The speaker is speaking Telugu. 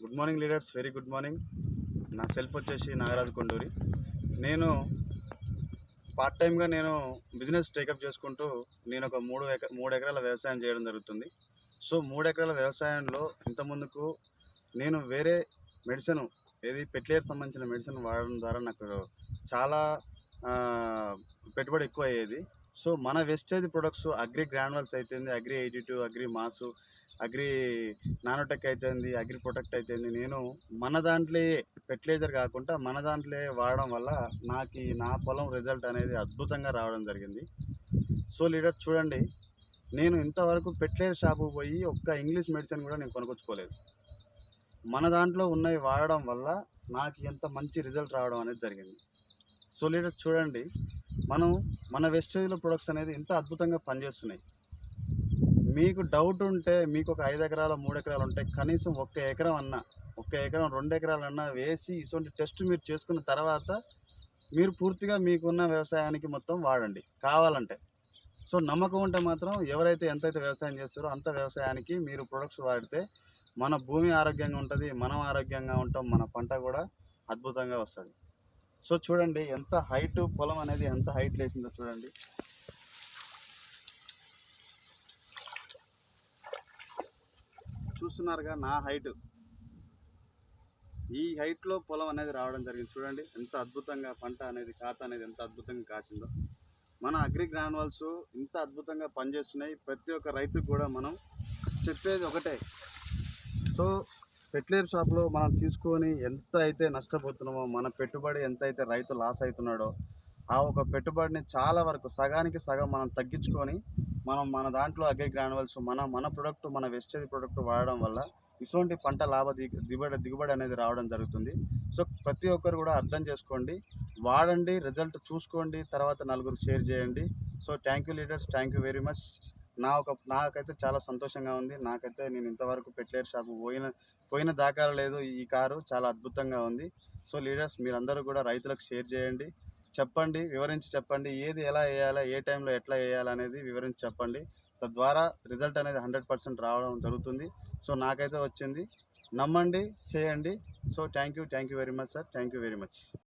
Good morning leaders, very good morning. నా సెల్ఫ్ వచ్చేసి నాగరాజు కొండూరి. నేను పార్ట్ టైమ్గా బిజినెస్ టేకప్ చేసుకుంటూ నేను ఒక మూడు ఎకరాల వ్యవసాయం చేయడం జరుగుతుంది. సో 3 ఎకరాల వ్యవసాయంలో ఇంతకుముందుకు నేను వేరే మెడిసిన్, ఏది పెట్లేర్ సంబంధించిన మెడిసిన్ వాడడం ద్వారా నాకు చాలా ఆ, పెట్టుబడి ఎక్కువ అయ్యేది. సో మన వెస్టేజ్ ప్రొడక్ట్స్ అగ్రి గ్రాన్యువల్స్ అయితేంది, అగ్రి 82, అగ్రి మాసు, అగ్రి నానోటెక్ అయితేంది, అగ్రి ప్రొటెక్ట్ అయితేంది, నేను మన దాంట్లో ఫెర్టిలైజర్ కాకుండా మన దాంట్లో వాడడం వల్ల నాకు నా పొలం రిజల్ట్ అనేది అద్భుతంగా రావడం జరిగింది. సో లీడర్ చూడండి, నేను ఇంతవరకు ఫెర్టిలైజర్ షాపుకి పోయి ఒక్క ఇంగ్లీష్ మెడిసిన్ కూడా నేను కొనుక్కొచ్చుకోలేదు. మన దాంట్లో ఉన్నవి వాడడం వల్ల నాకు ఎంత మంచి రిజల్ట్ రావడం అనేది జరిగింది. సో లీడర్ చూడండి, మన వెస్టేజ్లో ప్రొడక్ట్స్ అనేది ఇంత అద్భుతంగా పనిచేస్తున్నాయి. మీకు డౌట్ ఉంటే, మీకు ఒక 5 ఎకరాలు 3 ఎకరాలు ఉంటే కనీసం ఒక్క ఎకరం 2 ఎకరాలన్నా వేసి ఇటువంటి టెస్ట్ మీరు చేసుకున్న తర్వాత మీరు పూర్తిగా మీకున్న వ్యవసాయానికి మొత్తం వాడండి కావాలంటే. సో నమ్మకం ఉంటే మాత్రం ఎవరైతే ఎంతైతే వ్యవసాయం చేస్తారో అంత వ్యవసాయానికి మీరు ప్రొడక్ట్స్ వాడితే మన భూమి ఆరోగ్యంగా ఉంటుంది, మనం ఆరోగ్యంగా ఉంటాం, మన పంట కూడా అద్భుతంగా వస్తుంది. సో చూడండి ఎంత హైట్, పొలం అనేది ఎంత హైట్ లేచిందో చూడండి. చూస్తున్నారుగా నా హైట్, ఈ హైట్లో పొలం అనేది రావడం జరిగింది. చూడండి ఎంత అద్భుతంగా పంట అనేది, ఖాతా అనేది ఎంత అద్భుతంగా కాసిందో. మన అగ్రి గ్రాన్యువల్స్ ఇంత అద్భుతంగా పనిచేస్తున్నాయి. ప్రతి ఒక్క రైతుకు కూడా మనం చెప్పేది ఒకటే, సో ఫెర్టిలైజర్ షాప్లో మనం తీసుకొని ఎంత అయితే నష్టపోతున్నామో, మన పెట్టుబడి ఎంత అయితే రైతు లాస్ అవుతున్నాడో, ఆ ఒక పెట్టుబడిని చాలా వరకు సగానికి సగం మనం తగ్గించుకొని మన దాంట్లో అగ్రి గ్రాన్యువల్స్ మన ప్రొడక్ట్, మన వెస్టేజ్ ప్రొడక్ట్ వాడడం వల్ల ఇటువంటి పంట దిగుబడి అనేది రావడం జరుగుతుంది. సో ప్రతి ఒక్కరు కూడా అర్థం చేసుకోండి, వాడండి, రిజల్ట్ చూసుకోండి, తర్వాత నలుగురికి షేర్ చేయండి. So thank you leaders, thank you very much. నాకైతే చాలా సంతోషంగా ఉంది. నేను ఇంతవరకు ఫెర్టిలైజర్ షాప్ పోయిన దాఖలా లేదు. ఈ కారు చాలా అద్భుతంగా ఉంది. సో లీడర్స్, మీరందరూ కూడా రైతులకు షేర్ చేయండి, చెప్పండి, వివరించి చెప్పండి, ఏది ఎలా వేయాలా, ఏ టైంలో ఎట్లా వేయాలి అనేది వివరించి చెప్పండి. తద్వారా రిజల్ట్ అనేది 100% రావడం జరుగుతుంది. సో నాకైతే వచ్చింది, నమ్మండి, చేయండి. So thank you very much sir, thank you very much.